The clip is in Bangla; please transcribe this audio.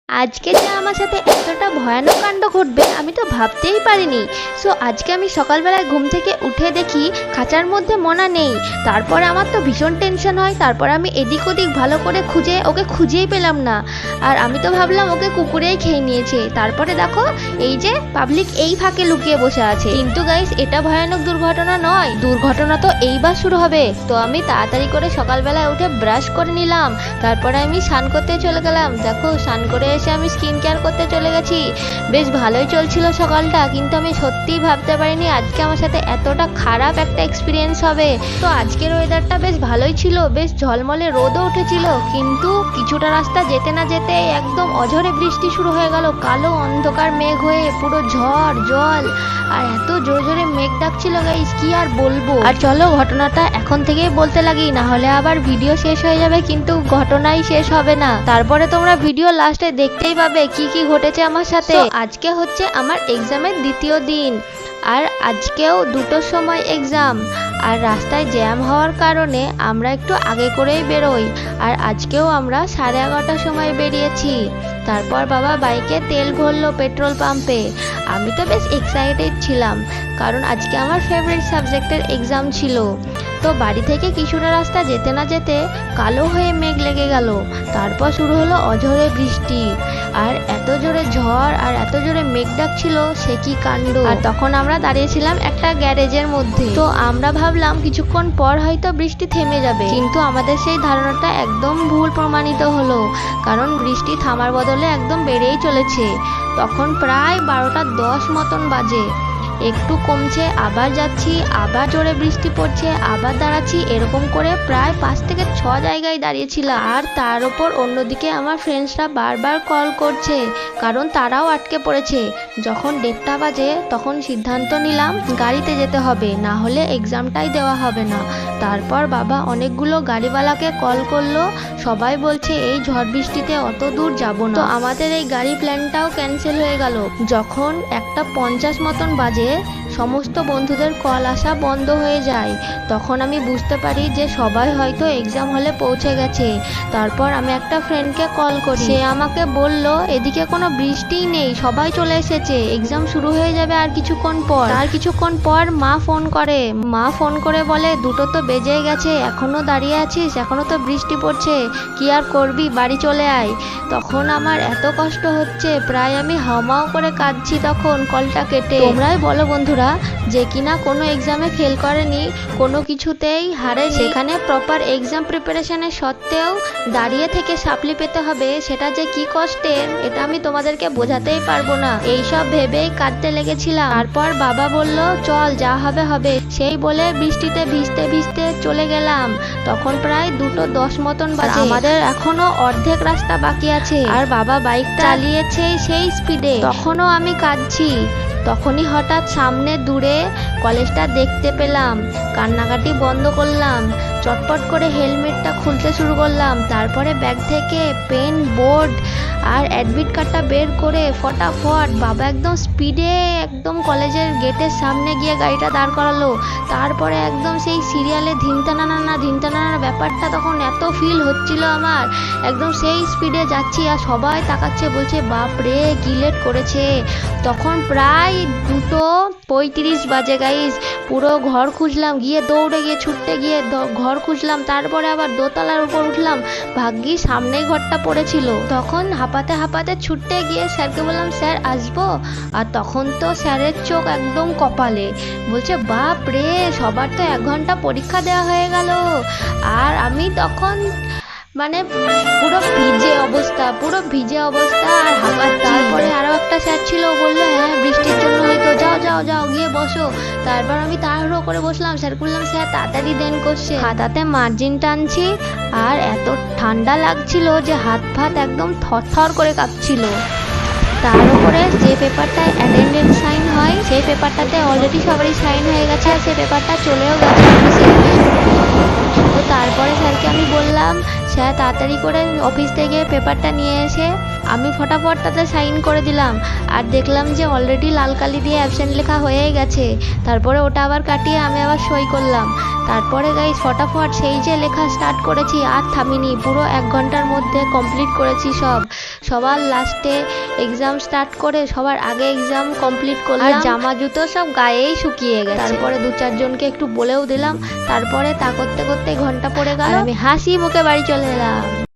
আজকে যে আমার সাথে এতটা ভয়ানক কাণ্ড ঘটবে আমি তো ভাবতেই পারিনি। সো আজকে আমি সকালবেলায় ঘুম থেকে উঠে দেখি খাঁচার মধ্যে মনা নেই। তারপরে আমার তো ভীষণ টেনশন হয়। তারপর আমি এদিক ওদিক ভালো করে খুঁজে ওকে খুঁজেই পেলাম না। আর আমি তো ভাবলাম ওকে কুকুরেই খেয়ে নিয়েছে। তারপরে দেখো এই যে পাবলিক এই ফাঁকে লুকিয়ে বসে আছে। কিন্তু গাইস, এটা ভয়ানক দুর্ঘটনা নয়, দুর্ঘটনা তো এইবার শুরু হবে। তো আমি তাড়াতাড়ি করে সকালবেলায় উঠে ব্রাশ করে নিলাম। তারপরে আমি স্নান করতে চলে গেলাম। দেখো, স্নান করে এসে আমি স্কিন কেয়ার করতে চলে গেছি। বেশ ভালোই চলছিল সকালটা, কিন্তু আমি সত্যিই ভাবতে পারিনি আজকে আমার সাথে এতটা খারাপ একটা এক্সপিরিয়েন্স হবে। তো আজকের ওয়েদারটা বেশ ভালোই ছিল, বেশ ঝলমলে রোদও উঠেছিল, কিন্তু কিছুটা রাস্তা যেতে না যেতে একদম অঝরে বৃষ্টি শুরু হয়ে গেল। কালো অন্ধকার মেঘ হয়ে পুরো ঝড় জল, আর এত জোরে জোরে মেঘ ডাকছিল গাইস, কি আর বলবো। আর চলো ঘটনাটা এখন থেকেই বলতে লাগি, না হলে আবার ভিডিও শেষ হয়ে যাবে কিন্তু ঘটনাই শেষ হবে না। তারপরে তোমরা ভিডিও লাস্টে দেখতেই পাবে কি কি ঘটেছে আমার সাথে। আজকে হচ্ছে আমার এক্সামের দ্বিতীয় দিন, আর আজকেও 2টোর সময় এক্সাম। আর রাস্তায় জ্যাম হওয়ার কারণে আমরা একটু আগে করেই বেরোই। আর আজকেও আমরা 11:30টার সময় বেরিয়েছি। তারপর বাবা বাইকে তেল ভরলো পেট্রোল পাম্পে। আমি তো বেশ এক্সাইটেড ছিলাম, কারণ আজকে আমার ফেভারিট সাবজেক্টের এক্সাম ছিল। তো বাড়ি থেকে কিছুটা রাস্তা যেতে না যেতে কালো হয়ে মেঘ লেগে গেল। তারপর শুরু হলো অঝরে বৃষ্টি, আর এত জোরে ঝড় আর এত জোরে মেঘ ডাকছিল, সে কি কাণ্ড। আর তখন আমরা দাঁড়িয়েছিলাম একটা গ্যারেজের মধ্যে। তো আমরা ভাবলাম কিছুক্ষণ পর হয়তো বৃষ্টি থেমে যাবে, কিন্তু আমাদের সেই ধারণাটা একদম ভুল প্রমাণিত হলো, কারণ বৃষ্টি থামার বদলে একদম বেড়েই চলেছে। তখন প্রায় 12:10 মতন বাজে। একটু কমছে, আবার যাচ্ছি, আবার জোরে বৃষ্টি পড়ছে, আবার দাঁড়াচ্ছি, এরকম করে প্রায় 5 থেকে 6 জায়গায় দাঁড়িয়েছিলাম। আর তার উপর অন্যদিকে আমার ফ্রেন্ডসরা বারবার কল করছে, কারণ তারাও আটকে পড়েছে। যখন 1:30 বাজে তখন সিদ্ধান্ত নিলাম গাড়িতে যেতে হবে, না হলে এক্সামটাই দেওয়া হবে না। তারপর বাবা অনেকগুলো গাড়িওয়ালাকে কল করলো, সবাই বলছে এই ঝড় বৃষ্টিতে অত দূর যাব না। তো আমাদের এই গাড়ি প্ল্যানটাও ক্যান্সেল হয়ে গেল। যখন 1:50 মতন বাজে সমস্ত বন্ধুদের কল আসা বন্ধ হয়ে যায়। তখন আমি বুঝতে পারি যে সবাই হয়তো এক্সাম হলে পৌঁছে গেছে। তারপর আমি একটা ফ্রেন্ডকে কল করি, সে আমাকে বলল এদিকে কোনো বৃষ্টিই নেই, সবাই চলে এসেছে, এক্সাম শুরু হয়ে যাবে আর কিছুক্ষণ পর। তার কিছুক্ষণ পর মা ফোন করে বলে 2টো তো বেজে গেছে, এখনো দাঁড়িয়ে আছিস, এখনো তো বৃষ্টি পড়ছে, কি আর করবি, বাড়ি চলে আয়। তখন আমার এত কষ্ট হচ্ছে, প্রায় আমি হাউমাউ করে কাঁদছি তখন কলটা কেটে। তোমরাই বলো বন্ধুরা, যে কিনা কোনো এক্সামে ফেল করেনি, কোনো কিছুতেই হারেনি, সেখানে প্রপার এক্সাম প্রিপারেশনের সত্ত্বেও দাঁড়িয়ে থেকে সাপ্লি পেতে হবে, সেটা যে কি কষ্টের এটা আমি তোমাদেরকে বোঝাতেই পারবো না। এইসব ভেবেই কাঁদতে লেগেছিলাম। তারপর বাবা বলল চল যা হবে হবে, সেই বলে বৃষ্টিতে ভিজতে ভিজতে চলে গেলাম। তখন প্রায় 2:10 মতন বাজে। আমাদের এখনো অর্ধেক রাস্তা বাকি আছে, আর বাবা বাইক চালিয়েছে সেই স্পিডে। তখনও আমি কাঁদছি। তখনই হঠাৎ সামনে দূরে কলেজটা দেখতে পেলাম। কান্নাকাটি বন্ধ করলাম, চটপট করে হেলমেটটা খুলতে শুরু করলাম। তারপরে ব্যাগ থেকে পেন, বোর্ড আর অ্যাডমিট কার্ডটা বের করে ফটাফট বাবা একদম স্পিডে একদম কলেজের গেটের সামনে গিয়ে গাড়িটা দাঁড় করালো। তারপরে একদম সেই সিরিয়ালে ধিনতানানা ব্যাপারটা তখন এত ফিল হচ্ছিল আমার, একদম সেই স্পিডে যাচ্ছি আর সবাই তাকাচ্ছে, বলছে বাপরে কি লেট করেছে। তখন প্রায় 2:35 বাজে গাইস। পুরো ঘর খুঁজলাম, গিয়ে দৌড়ে গিয়ে ছুটতে গিয়ে ঘর খুঁজলাম। তারপরে আবার দোতলার উপর উঠলাম, ভাগ্যিস সামনেই ঘরটা পড়েছিল। তখন হাঁপাতে হাঁপাতে ছুটতে গিয়ে স্যারকে বললাম স্যার আসবো। আর তখন তো স্যারের চোখ একদম কপালে, বলছে বাপ রে, সবার তো 1 ঘন্টা পরীক্ষা দেওয়া হয়ে গেল। আর আমি তখন মানে পুরো ভিজে অবস্থা আর হাঁপাচ্ছি। তারপরে আরো একটা স্যার ছিল, বললো হ্যাঁ বৃষ্টির জন্য হয়তো, যাও গিয়ে বসো। তারপর আমি তাড়াহুড়ো করে বসলাম। স্যার বললাম স্যার তাড়াতাড়ি দেন কোশ্চেন। খাতাতে মার্জিন টানছি, আর এত ঠান্ডা লাগছিল যে হাত ফাত একদম থরথর করে কাঁপছিল। তার উপরে যে পেপারটায় অ্যাটেন্ডেন্স সাইন হয়, সেই পেপারটাতে অলরেডি সবারই সাইন হয়ে গেছে, আর সেই পেপারটা চলেও গেছে অফিসে। তো তারপরে স্যারকে আমি বললাম স্যার তাড়াতাড়ি করে অফিস থেকে পেপারটা নিয়ে এসে আমি ফটাফট তাতে সাইন করে দিলাম। আর দেখলাম যে অলরেডি লাল কালি দিয়ে অ্যাবসেন্ট লেখা হয়ে গেছে। তারপরে ওটা আবার কাটিয়ে আমি আবার সই করলাম। তারপরে গাইস ফটাফট সেই যে লেখা স্টার্ট করেছি, আর থামিনি, পুরো 1 ঘন্টার মধ্যে কমপ্লিট করেছি সবার লাস্টে এক্সাম স্টার্ট করে সবার আগে এক্সাম কমপ্লিট করলাম। আর জামা জুতো সব গায়েই শুকিয়ে গেছে। তারপরে 2-4 জনকে একটু বলেও দিলাম। তারপরে তা করতে করতে ঘন্টা পড়ে গেল, আমি হাসি মুখে বাড়ি চলে এলাম।